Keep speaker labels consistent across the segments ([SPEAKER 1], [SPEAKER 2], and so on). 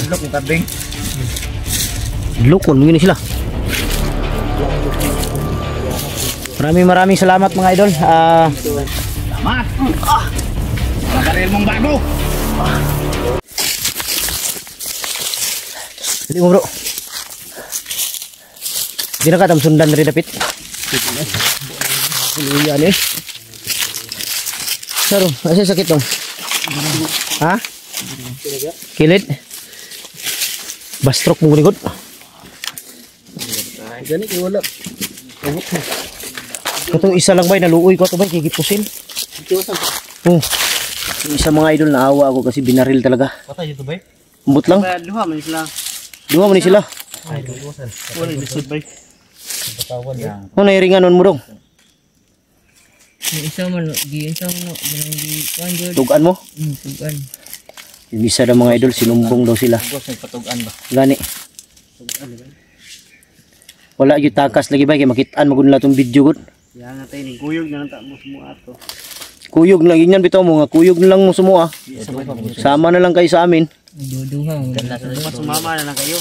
[SPEAKER 1] Look yung tabing.
[SPEAKER 2] Lukon, begini sila. Maraming salamat mga idol.
[SPEAKER 1] Salamat. Bagaril mong bago.
[SPEAKER 2] Hindi mo bro. Hindi na katam sundan rin dapit. Yan eh. Saro, masih sakit dong. Ha? Kilid. Bastrok mo gud.
[SPEAKER 1] Gani kay wala.
[SPEAKER 2] Katong isa lang bay naluoy ko to bay gigipusin. Oh. Isa mga idol naawa ako kasi binaril talaga.
[SPEAKER 1] Patay ito bay.
[SPEAKER 2] Umbot lang.
[SPEAKER 1] Duha man sila.
[SPEAKER 2] Duha man sila.
[SPEAKER 1] Wala lisod bay. Patawan yan.
[SPEAKER 2] Ano nairinganon mo dong?
[SPEAKER 3] Yung isa man, isa mo, ginang
[SPEAKER 2] Tugan mo?
[SPEAKER 3] tugan.
[SPEAKER 2] Yung isa na mga idol, sinumbong daw sila.
[SPEAKER 1] Bos nagpatugan ba?
[SPEAKER 2] Gani. Wala yung takas lagi ba, kaya makitaan magunla itong video gud.
[SPEAKER 1] Yan nga tayo ni kuyog na nata mo sumuha to.
[SPEAKER 2] Kuyog na, ganyan bitaw mo nga, kuyog na lang mo sumuha. Sama na lang kayo sa amin.
[SPEAKER 3] Duduha.
[SPEAKER 1] Sumama na lang kayo.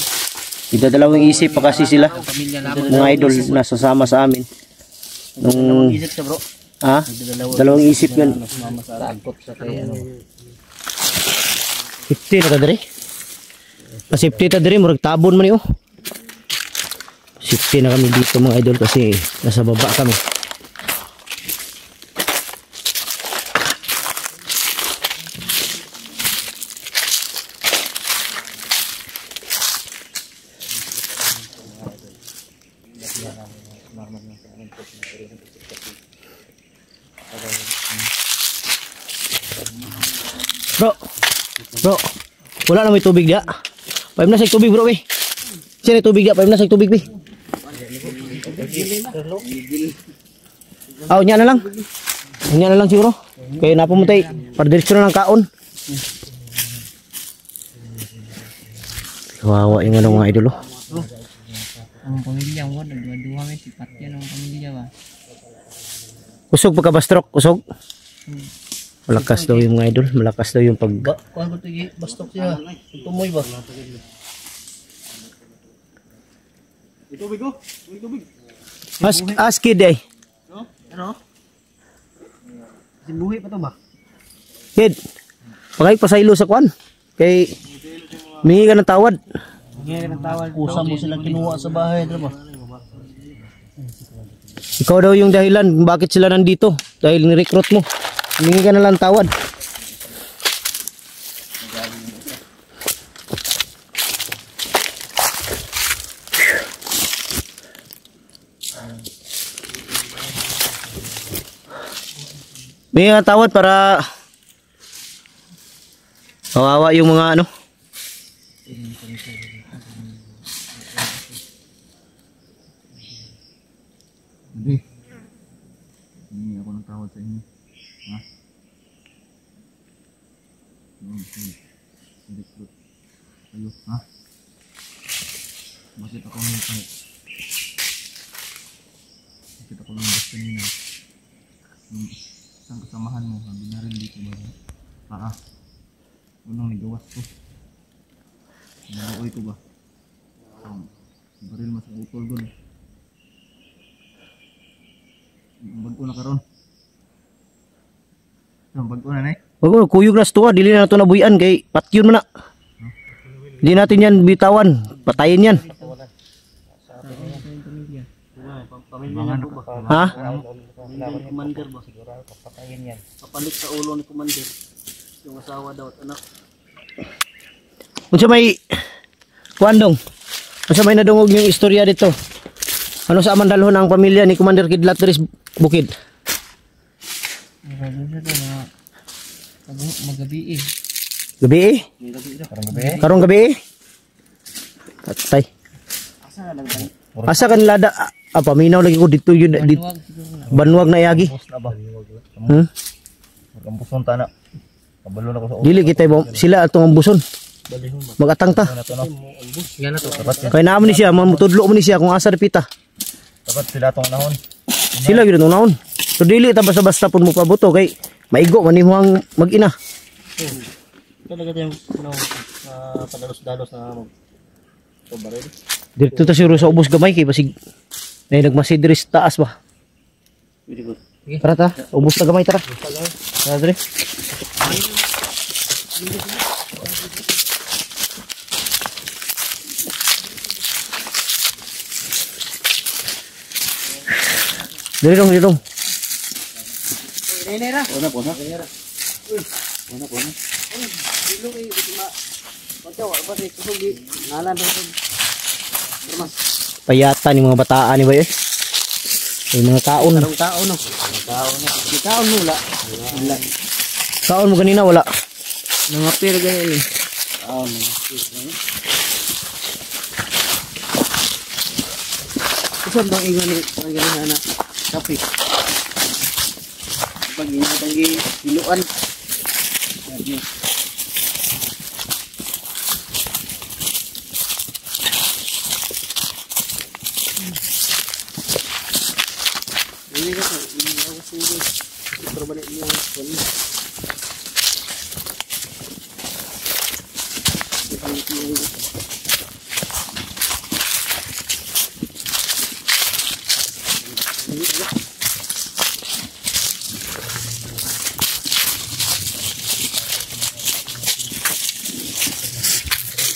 [SPEAKER 2] Idadalawang isip pa kasi sila.
[SPEAKER 1] Pamilya naman.
[SPEAKER 2] Mga idol nasasama sa amin. Nung,
[SPEAKER 1] Isip sa bro.
[SPEAKER 2] ha? Dalawang isip yun.
[SPEAKER 1] Sumama sa tagkot sa kay ano.
[SPEAKER 2] 50 na ta diri. Mas 50 ta diri, murag tabon man yo. 50 na kami dito mga idol kasi nasa baba kami. Bro, wala na may tubig dia. Payam na sa tubig bro be. Sino tubig dia? Payam na sa tubig be. Aw, nya na lang. Nya na lang siguro. Kaya napamuntay, pardiretso na ng kaon. Kawawa yung ano mga idol oh.
[SPEAKER 3] Ang pamilya mo, nagduha may sipat yan ang pamilya ba?
[SPEAKER 2] Usog pagkabastrok, usog. Malakas daw yung mga idol, malakas daw yung pag...
[SPEAKER 1] Kuan ko tigi bastok siya. Tumoy ba? Tubig ko. Tubig.
[SPEAKER 2] Askid eh.
[SPEAKER 1] No? Ano? Simbuhi pa to ba?
[SPEAKER 2] Kid, pagay pasaylo sa kwan. Kay, mingi ka ng tawad.
[SPEAKER 1] Ngayon ang tawag. Kusa mo silang kinuha sa bahay. Ano ba?
[SPEAKER 2] Ikaw daw yung dahilan kung bakit sila nandito. Dahil ni-recruit mo. Mingi ka na lang tawad. Mingi ka tawad para kawawa yung mga ano.
[SPEAKER 1] Hindi ako ng tawad sa inyo. Ha? Recruit. Ayo, ha? Bakit ako ng kahit? Bakit ako ng basta nyo na? Yung isang kasamahan mo, binaril dito ba? Ha? Unang nigawas ko. Naroy ko ba? Baril mas butol doon. Bago na karon. Bago na nay.
[SPEAKER 2] Bago kuyog na sto, dili na to nabuyan kay patyon man na. Di natin yan bitawan, patayin yan. Ha?
[SPEAKER 1] Commander ba? Patayin yan. Papalit sa ulo ni commander. Yung asawa daw at anak.
[SPEAKER 2] Unsa may kuandong? Unsa may nadungog yung istorya dito? Ano sa amandalhon ang pamilya ni Commander Kidlat Dres Bukid?
[SPEAKER 3] Magabi eh.
[SPEAKER 2] Gabi eh? Karong gabi eh? Atay. Asa kanila da? Paminaw lagi ko dito yun. Banwag na yagi.
[SPEAKER 1] Kampuson tana. Kabalo na ko sa
[SPEAKER 2] Dili kita mo. Sila atong ambuson. Magatang ta. Kaya naman ni siya. Mamutudlo mo ni siya kung asa repita.
[SPEAKER 1] Dapat sila tong nahon.
[SPEAKER 2] Sila gid nung naon. So dili ta basta-basta pun mo pabuto kay maigo man imong mag-ina.
[SPEAKER 1] Talaga tayong padalos-dalos na so baril.
[SPEAKER 2] Dito ta siguro sa ubos gamay kay basig may nagmasid diri sa taas ba.
[SPEAKER 1] Very good.
[SPEAKER 2] Tara ta, ubos na gamay tara. Tara diri. Diri dong.
[SPEAKER 1] Una po na.
[SPEAKER 2] Payata ni mga bataan ni ba eh. May mga kaon.
[SPEAKER 3] Taon no. Taon mo la.
[SPEAKER 2] Kaon mo ganina wala.
[SPEAKER 3] Nangapir ganyan eh. Isang bang ingon ni ganyan anak. Kape. Pag inatang giluan. Ini kan ini aku suruh berbalik yang ini.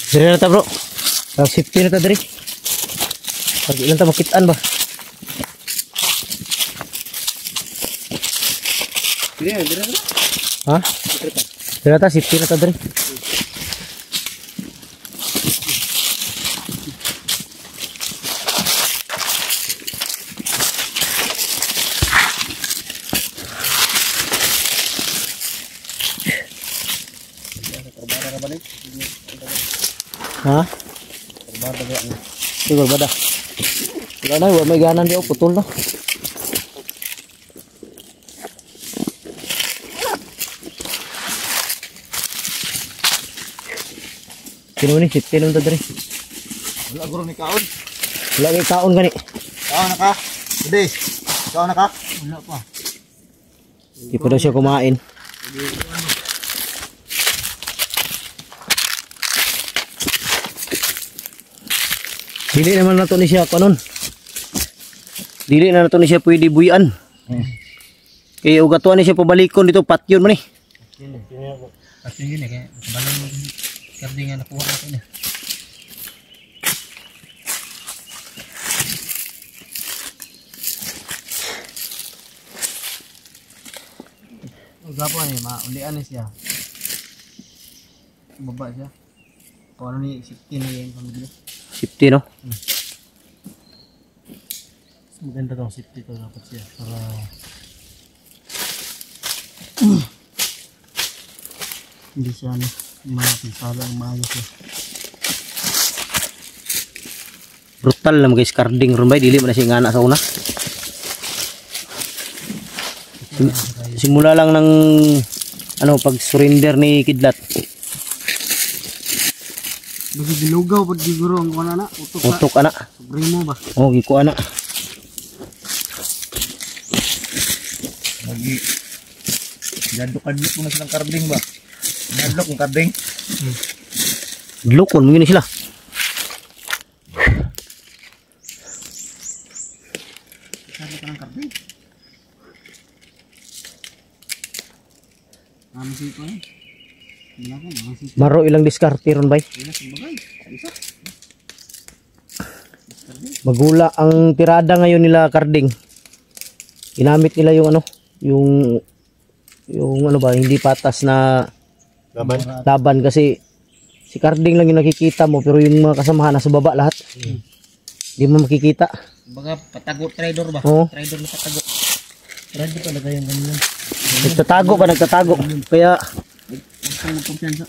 [SPEAKER 2] Diri na ta bro. Safety na ta diri. Pag ilan ta makitaan ba?
[SPEAKER 3] Dire.
[SPEAKER 2] Ha? Diri na ta safety na ta diri. Ha? Siguro ba dah? Wala na, wala may ganan di putol na. Sino ni? Sino to diri?
[SPEAKER 1] Wala guro ni kaon.
[SPEAKER 2] Wala may kaon gani.
[SPEAKER 1] Kaon na ka. Today. Kaon na ka.
[SPEAKER 3] Wala pa.
[SPEAKER 2] Di pa daw siya kumain. Dili naman nato ni siya kanon. Dili na nato ni siya pwede buyan. Kaya ugatuan ni siya pabalikon dito patyon man eh.
[SPEAKER 3] Kasi yun eh, kaya balon mo kardi nga nakuha natin eh. Gapon eh, maulian ni siya. Baba siya. Kung ano ni 16 na yung pamilya.
[SPEAKER 2] Safety no?
[SPEAKER 3] Maganda tong safety to dapat siya para hindi siya mapisala ang maayos siya.
[SPEAKER 2] Brutal na guys, carding ron ba? Dili man na siya ngana sa una. Simula lang ng pag surrender ni Kidlat.
[SPEAKER 3] Bagi dilugaw pud siguro ang kuan ana,
[SPEAKER 2] Utok ana.
[SPEAKER 3] Supremo ba?
[SPEAKER 2] Oh, giko ana.
[SPEAKER 1] Lagi. Jadok-adlok mo na silang karding ba? Jadok ang karding.
[SPEAKER 2] Glukon mo gini sila.
[SPEAKER 3] Sabi ka ng karbe. Masih ko eh. Wala ko, masih.
[SPEAKER 2] Maro ilang diskarte ron bay.
[SPEAKER 3] Wala sa bagay. Isa.
[SPEAKER 2] Magula ang tirada ngayon nila karding. Ginamit nila yung hindi patas na laban kasi si karding lang yung nakikita mo pero yung mga kasamahan nasa baba lahat. Hindi mo makikita.
[SPEAKER 3] Baga patago trader ba?
[SPEAKER 2] Oo.
[SPEAKER 3] Trader na patago. Trader talaga yung ganyan.
[SPEAKER 2] Nagtatago. Kaya
[SPEAKER 3] Magkumpiyansa.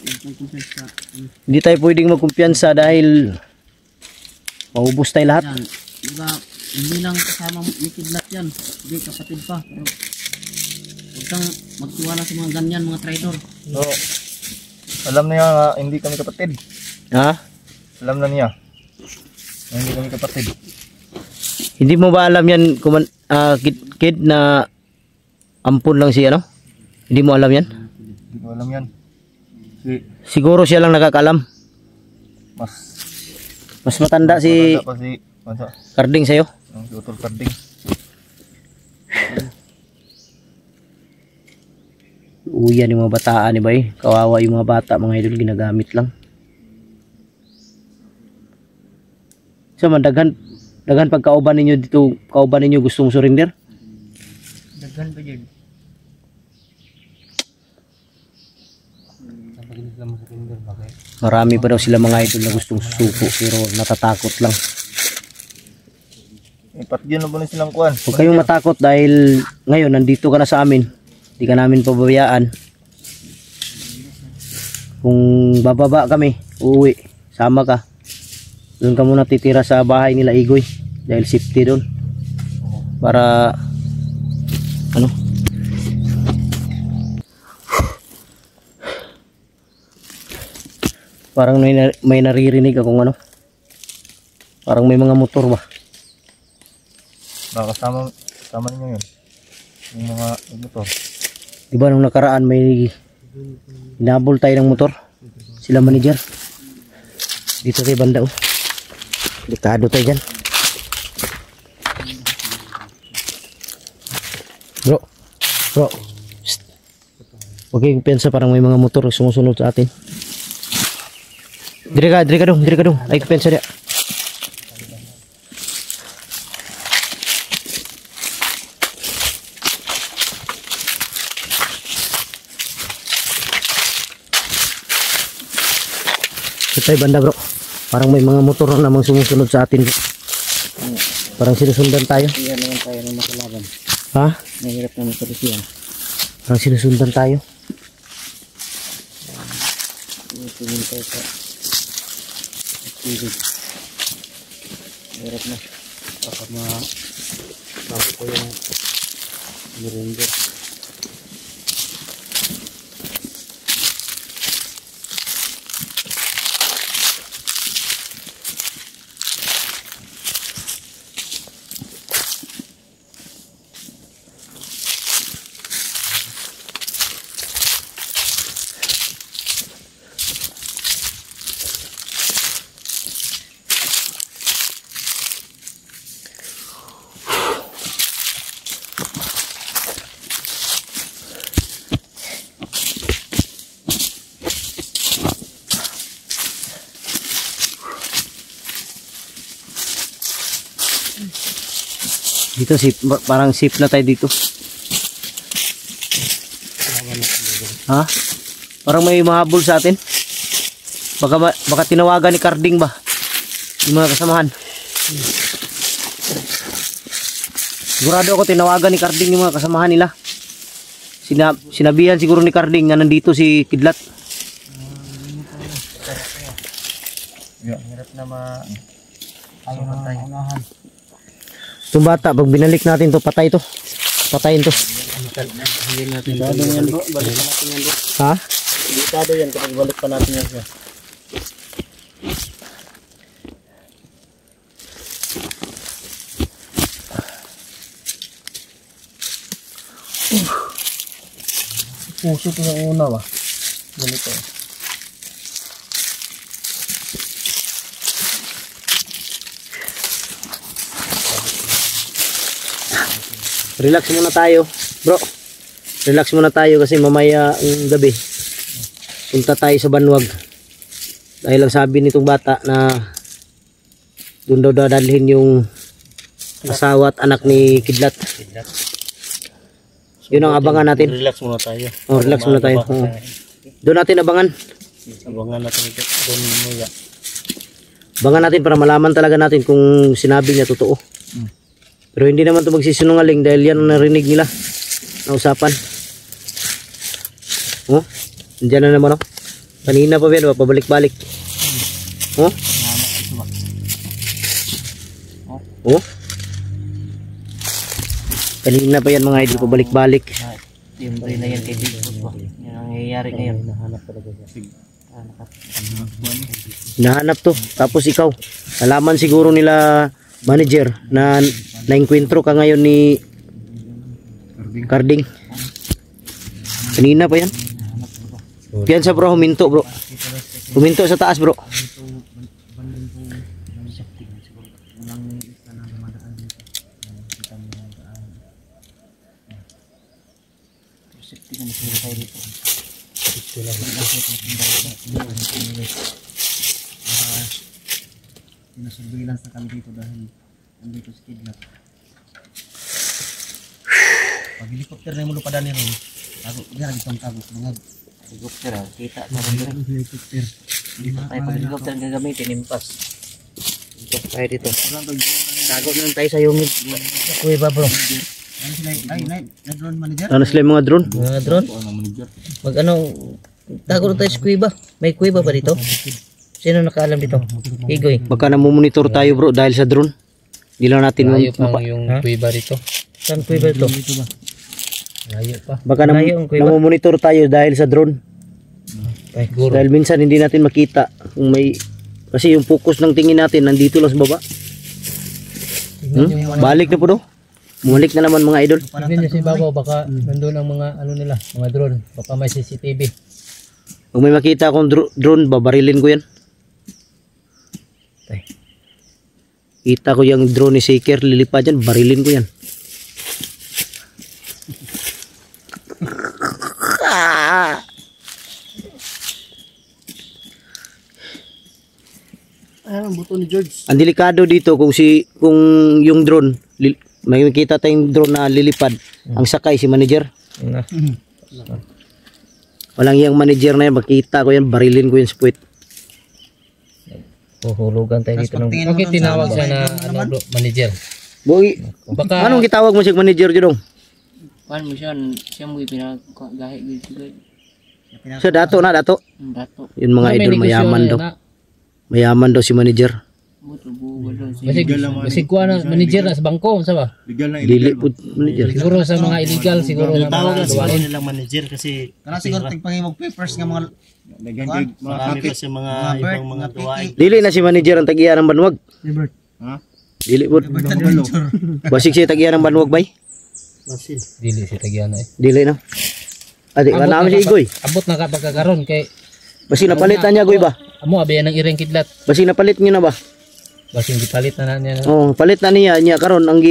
[SPEAKER 2] hindi tayo pwedeng magkumpiyansa dahil maubos tayo lahat.
[SPEAKER 3] Yan. Baga hindi lang kasama ni Kidlat yan. Hindi kapatid pa. Pero huwag kang magtiwala sa mga ganyan mga trader.
[SPEAKER 1] So, alam na niya nga hindi kami kapatid.
[SPEAKER 2] Ha?
[SPEAKER 1] Alam na niya. Na hindi kami kapatid.
[SPEAKER 2] Hindi mo ba alam yan, kid na ampun lang siya, no? Hindi mo alam yan?
[SPEAKER 1] Hindi ko alam yan.
[SPEAKER 2] Siguro siya lang nakakalam.
[SPEAKER 1] Mas
[SPEAKER 2] Mas matanda si
[SPEAKER 1] matanda pa si Mansa.
[SPEAKER 2] Karding sa'yo.
[SPEAKER 1] Ang si Utol Karding.
[SPEAKER 2] Uyan yung mga bataan ni bay. Kawawa yung mga bata, mga idol, ginagamit lang. So man, daghan pagkauban ninyo dito, kauban ninyo gustong surrender?
[SPEAKER 3] Daghan pa dyan. Kapag hindi sila masurinder, bakit?
[SPEAKER 2] Marami pa daw sila mga idol na gustong susuko pero natatakot lang.
[SPEAKER 1] Ipat yun na ba na silang kuhan?
[SPEAKER 2] Huwag kayong matakot dahil ngayon nandito ka na sa amin. Hindi ka namin pababayaan. Kung bababa kami, uuwi, sama ka. Doon ka muna titira sa bahay nila Igoy dahil safety doon. Para ano? Parang may naririnig akong ano. Parang may mga motor ba?
[SPEAKER 1] Baka kasama ninyo yun. Yung mga motor.
[SPEAKER 2] Di ba nung nakaraan may hinabol tayo ng motor? Sila manager. Dito kay banda oh. Delikado tayo dyan. Bro. Psst. Huwag kayong pensa, parang may mga motor sumusunod sa atin. Dire ka dong. Ay pensa dia. Tayo banda bro, parang may mga motor na namang sumusunod sa atin bro. Parang sinusundan tayo.
[SPEAKER 3] Iyan naman tayo na makalaban.
[SPEAKER 2] Ha?
[SPEAKER 3] Mahirap naman sa siya.
[SPEAKER 2] Parang sinusundan tayo.
[SPEAKER 3] Tingin tayo sa activity. Mahirap na. Baka bago ko yung surrender.
[SPEAKER 2] Dito parang safe na tayo dito. Ha? Parang may mahabol sa atin. Baka tinawagan ni Karding ba? Yung mga kasamahan. Sigurado ako tinawagan ni Karding yung mga kasamahan nila. Sinabihan siguro ni Karding na nandito si Kidlat.
[SPEAKER 1] Hirap na
[SPEAKER 3] Ayaw na tayo.
[SPEAKER 2] Itong bata, pag binalik natin to, patay to. Patayin to.
[SPEAKER 3] Hindi natin yan bro. Balik pa natin yan bro.
[SPEAKER 2] Ha?
[SPEAKER 3] Delikado yan kapag balik pa natin yan siya.
[SPEAKER 2] Puso to sa una ba? Ganito. Relax muna tayo, bro. Relax muna tayo kasi mamaya ang gabi punta tayo sa Banwag. Dahil lang sabi nitong bata na doon daw dadalhin yung asawa at anak ni Kidlat. Yun ang abangan natin.
[SPEAKER 3] Relax muna tayo.
[SPEAKER 2] Oh, relax muna tayo. Oh. Doon natin abangan.
[SPEAKER 3] Abangan natin ito. Doon muna.
[SPEAKER 2] Abangan natin para malaman talaga natin kung sinabi niya totoo. Pero hindi naman ito magsisinungaling dahil yan ang narinig nila na usapan. Oh, nandiyan na naman oh. Kanina pa yan, pabalik-balik. Oh. Oh. Kanina pa yan mga idol, pabalik-balik.
[SPEAKER 3] Yung rin na yan kay Bigfoot ba? Yan ang nangyayari ngayon. Nahanap talaga siya.
[SPEAKER 2] Hinahanap to. Tapos ikaw, nalaman siguro nila manager na nainkwentro ka ngayon ni Karding. Kanina pa yan. Piyansa bro, huminto bro. Huminto sa taas bro.
[SPEAKER 3] Pinasurveillance na kami dito dahil nandito si Kidlat. Pag helicopter na yung lupadan ni Ron, tago, yan itong tago sa mga helicopter, kita sa helicopter. Hindi pa tayo pag helicopter ang gagamitin, impas.
[SPEAKER 2] Dito tayo dito. Tago na tayo sa yungid. Kuya ba bro?
[SPEAKER 3] Drone manager?
[SPEAKER 2] Ano sila yung mga drone?
[SPEAKER 4] Mga drone? Mag ano, tago na tayo sa kuiba. May kuiba ba dito? Sino nakaalam dito? Igoy.
[SPEAKER 2] Baka namumonitor tayo bro dahil sa drone. Hindi lang natin
[SPEAKER 4] Layo pa yung kuiba dito. Saan kuiba dito? Layo pa.
[SPEAKER 2] Baka
[SPEAKER 4] Layo ang kuiba.
[SPEAKER 2] namumonitor tayo dahil sa drone.
[SPEAKER 4] Ay, guro.
[SPEAKER 2] Dahil minsan hindi natin makita kung may, kasi yung focus ng tingin natin nandito lang sa baba. Balik na po do. Bumalik na naman mga idol.
[SPEAKER 4] Tignan niyo si Babaw, baka nandun ang mga ano nila, mga drone. Baka may CCTV.
[SPEAKER 2] Kung may makita akong drone, babarilin ko yan.
[SPEAKER 4] Tay.
[SPEAKER 2] Kita ko yung drone ni Shaker, lilipad dyan, barilin ko yan.
[SPEAKER 3] Ayan ang buto ni George.
[SPEAKER 2] Ang delikado dito kung yung drone, may makita tayong drone na lilipad, ang sakay si manager.
[SPEAKER 4] Na.
[SPEAKER 2] Walang yung manager na yan, makita ko yan, barilin ko yan sa puwet.
[SPEAKER 4] Huhulugan tayo dito ng... Bakit tinawag siya na ano, bro, manager?
[SPEAKER 2] Boy,
[SPEAKER 4] Baka...
[SPEAKER 2] anong kitawag mo siya manager dyan?
[SPEAKER 5] Kuan mo siya mo pinagahi dito guys.
[SPEAKER 2] Sa dato na, dato.
[SPEAKER 5] Dato.
[SPEAKER 2] Yun mga idol, mayaman daw. Mayaman daw si manager.
[SPEAKER 5] Buto buwal daw siya.
[SPEAKER 4] Kasi kuha na, manager na sa bangko, sa ba?
[SPEAKER 2] Dili po manager.
[SPEAKER 4] Siguro sa mga illegal, siguro na
[SPEAKER 3] Tawag na siguro
[SPEAKER 4] mga
[SPEAKER 3] nilang manager kasi kana siguro tigpangimog papers nga mga
[SPEAKER 6] Nagandang mga kasi mga ibang mga gawain.
[SPEAKER 2] Dili na si manager ang tagiya ng banwag.
[SPEAKER 6] Ha?
[SPEAKER 2] Dili po. Basig siya tagiya ng banwag bay.
[SPEAKER 4] dili si Tagiana eh.
[SPEAKER 2] Dili na. Adi, ka namin si Igoy.
[SPEAKER 4] Abot na ka pagkakaroon kay
[SPEAKER 2] Basig napalitan niya Goy ba?
[SPEAKER 4] amo abayan ng ireng kidlat.
[SPEAKER 2] Basig napalit niyo na ba?
[SPEAKER 4] Basing gipalit na niya.
[SPEAKER 2] Oh, palit na niya karon ang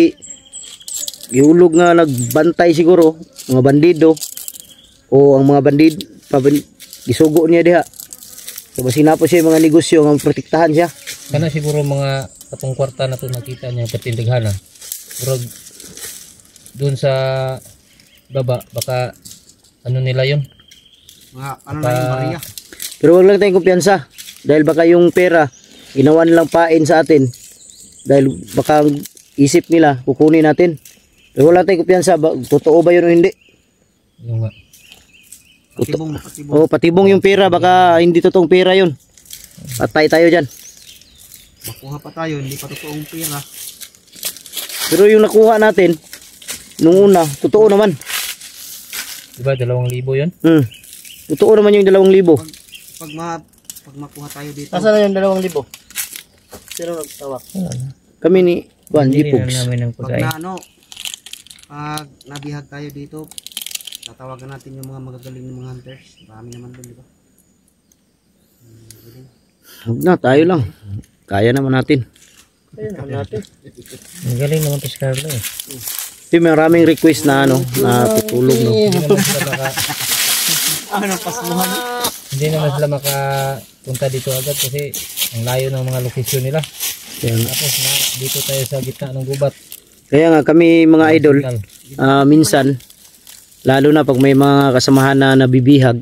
[SPEAKER 2] giulog nga nagbantay siguro mga bandido o ang mga bandid gisugo niya diha. So basig na po siya mga negosyo nga protektahan siya.
[SPEAKER 4] Kana siguro mga katong kwarta na to nakita niya katindighana. Pero doon sa baba baka ano nila yun?
[SPEAKER 3] mga ano na yung Maria.
[SPEAKER 2] Pero wag lang tayong kumpiyansa dahil baka yung pera ginawa nilang pain sa atin dahil baka ang isip nila kukunin natin. Pero wala tayong kumpiyansa, totoo ba yun o hindi?
[SPEAKER 4] Yung nga.
[SPEAKER 3] Patibong.
[SPEAKER 2] O patibong yung pera, baka hindi totoong pera yun. Patay tayo dyan.
[SPEAKER 3] Makuha pa tayo, hindi pa totoong pera.
[SPEAKER 2] Pero yung nakuha natin nung una, totoo naman.
[SPEAKER 4] Diba 2,000 yun?
[SPEAKER 2] Totoo naman yung 2,000.
[SPEAKER 3] Pag makuha tayo dito.
[SPEAKER 2] Nasaan na yung 2,000? Sino nagtawak? Kami ni Juan
[SPEAKER 4] Hindi
[SPEAKER 2] Gipogs.
[SPEAKER 4] na namin ng
[SPEAKER 3] Pag
[SPEAKER 4] pagkain.
[SPEAKER 3] na ano, pag nabihag tayo dito, tatawagan natin yung mga magagaling ng mga hunters. Marami naman doon, di ba?
[SPEAKER 2] Huwag na, tayo lang. Kaya naman natin.
[SPEAKER 4] Ang galing naman to si Carlo eh.
[SPEAKER 2] May maraming request na ano, na tutulong no.
[SPEAKER 4] Hindi naman sila makapunta dito agad kasi ang layo ng mga lokasyon nila.
[SPEAKER 2] Kaya nga.
[SPEAKER 4] Tapos na dito tayo sa gitna ng gubat.
[SPEAKER 2] Kaya nga kami mga idol, minsan lalo na pag may mga kasamahan na nabibihag,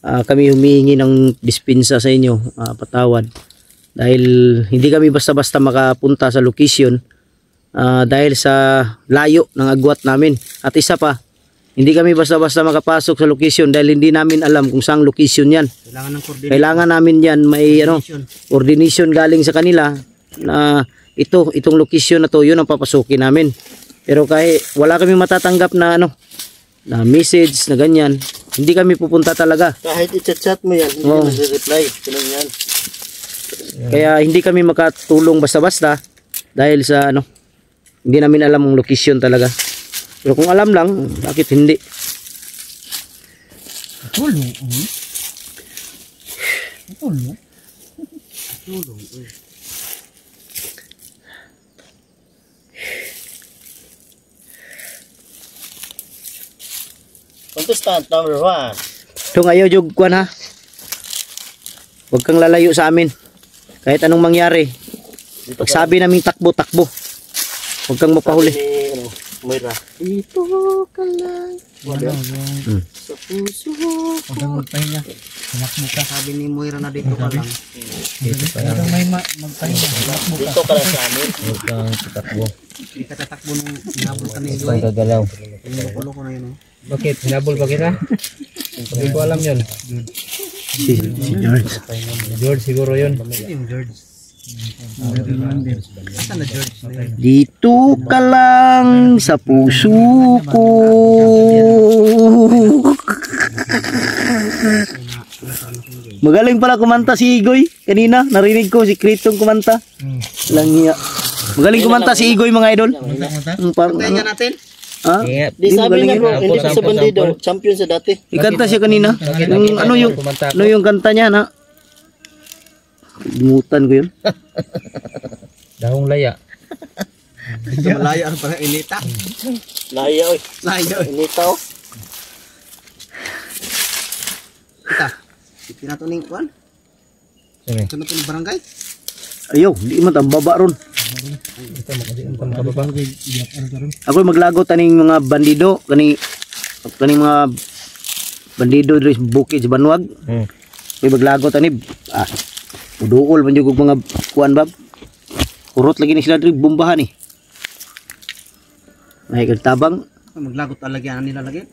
[SPEAKER 2] kami humihingi ng dispensa sa inyo, patawad. Dahil hindi kami basta-basta makapunta sa location dahil sa layo ng agwat namin. At isa pa, hindi kami basta-basta makapasok sa location dahil hindi namin alam kung saang location yan.
[SPEAKER 3] Kailangan ng coordination.
[SPEAKER 2] Kailangan namin yan may coordination galing sa kanila na itong location na to, yun ang papasukin namin. Pero kahit wala kami matatanggap na na message na ganyan, hindi kami pupunta talaga.
[SPEAKER 6] Kahit i-chat mo yan, hindi
[SPEAKER 2] Oo.
[SPEAKER 6] nag-reply. Ganun yan.
[SPEAKER 2] Kaya hindi kami makatulong basta-basta dahil sa hindi namin alam ang location talaga. Pero kung alam lang, bakit hindi?
[SPEAKER 1] Tulong.
[SPEAKER 6] Contestant number 1.
[SPEAKER 2] Dong, ayaw jug kwan ha. Huwag kang lalayo sa amin. Kahit anong mangyari. Pag sabi naming takbo, takbo. Huwag kang mapahuli.
[SPEAKER 6] Moira.
[SPEAKER 1] Sa puso. Huwag kang magpahinga. Tumakbo ka.
[SPEAKER 3] Sabi ni Moira na dito ka lang.
[SPEAKER 1] Huwag kang may magpahinga. Tumakbo ka.
[SPEAKER 6] Dito ka lang sa amin.
[SPEAKER 4] Huwag kang tatakbo.
[SPEAKER 3] Hindi ka tatakbo nung hinabol ka ni
[SPEAKER 4] Huwag kang gagalaw.
[SPEAKER 3] Pinukulo ko na yun.
[SPEAKER 4] Bakit? Hinabol ba kita? Hindi ko alam yun.
[SPEAKER 2] Si George.
[SPEAKER 4] George siguro yun.
[SPEAKER 3] Yung George. Asan na George na yun?
[SPEAKER 2] Dito ka lang sa puso ko. Magaling pala kumanta si Igoy. Kanina, narinig ko si Kritong kumanta. Langya. Magaling kumanta si Igoy, mga idol. Parang,
[SPEAKER 3] Kaya natin?
[SPEAKER 2] ha?
[SPEAKER 6] Di
[SPEAKER 2] Di
[SPEAKER 6] sabi
[SPEAKER 2] magaling
[SPEAKER 6] niya bro,
[SPEAKER 2] yun.
[SPEAKER 6] hindi ka sa bandido. Champion sa dati.
[SPEAKER 2] Ikanta siya kanina. Yung, ano yung kanta niya na? Limutan ko yun.
[SPEAKER 4] Dahong laya.
[SPEAKER 3] Ito malaya ang parang inita.
[SPEAKER 6] Laya oy.
[SPEAKER 3] Laya.
[SPEAKER 6] Inita oh.
[SPEAKER 3] Kita. Pinatuning kuan.
[SPEAKER 4] Sini.
[SPEAKER 3] Pinatuning barangay.
[SPEAKER 2] Ayaw, di man baba ron. Ako maglagot taning mga bandido kaning mga bandido diri sa bukid sa Banwag. Koy maglagot ani uduol man jud og mga kuan bab. Urot lagi ni sila diri bombahan ni. May tabang.
[SPEAKER 3] Maglagot talaga yan nila lagi.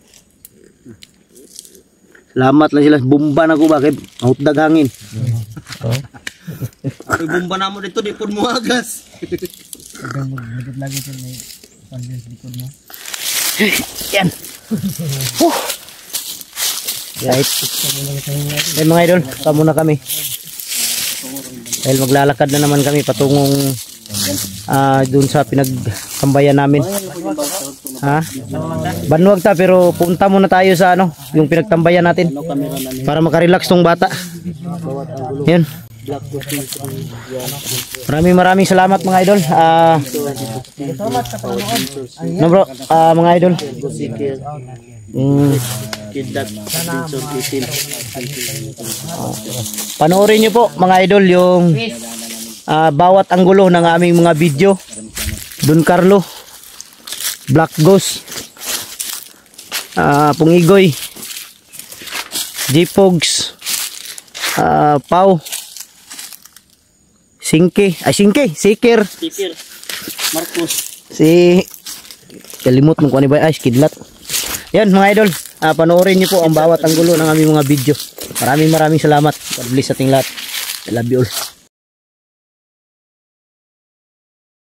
[SPEAKER 2] Salamat lang sila bomba na ko ba kay mahutdag hangin.
[SPEAKER 3] Ay bomba na mo dito di pud mo agas.
[SPEAKER 1] Huwag kang maglagot yun. May pandyan sa likod mo.
[SPEAKER 2] Yan. Right. Hey, mga idol, kamo na kami. Dahil maglalakad na naman kami patungong doon sa pinagkambayan namin. Ha? Banwag ta pero punta muna tayo sa ano, yung pinagtambayan natin para makarelax tong bata. Yan. Maraming salamat mga idol. No bro, mga idol. Panoorin niyo po mga idol yung bawat anggulo ng aming mga video. Don Carlo, Black Ghost, Pungigoy, J-Pogs, Pau, Sikir,
[SPEAKER 6] Marcos.
[SPEAKER 2] si kalimot mong kuha ni Bay, Kidlat. Yan mga idol, panoorin niyo po ang bawat anggulo ng aming mga video. Maraming salamat. God bless sa ating lahat. I love you all.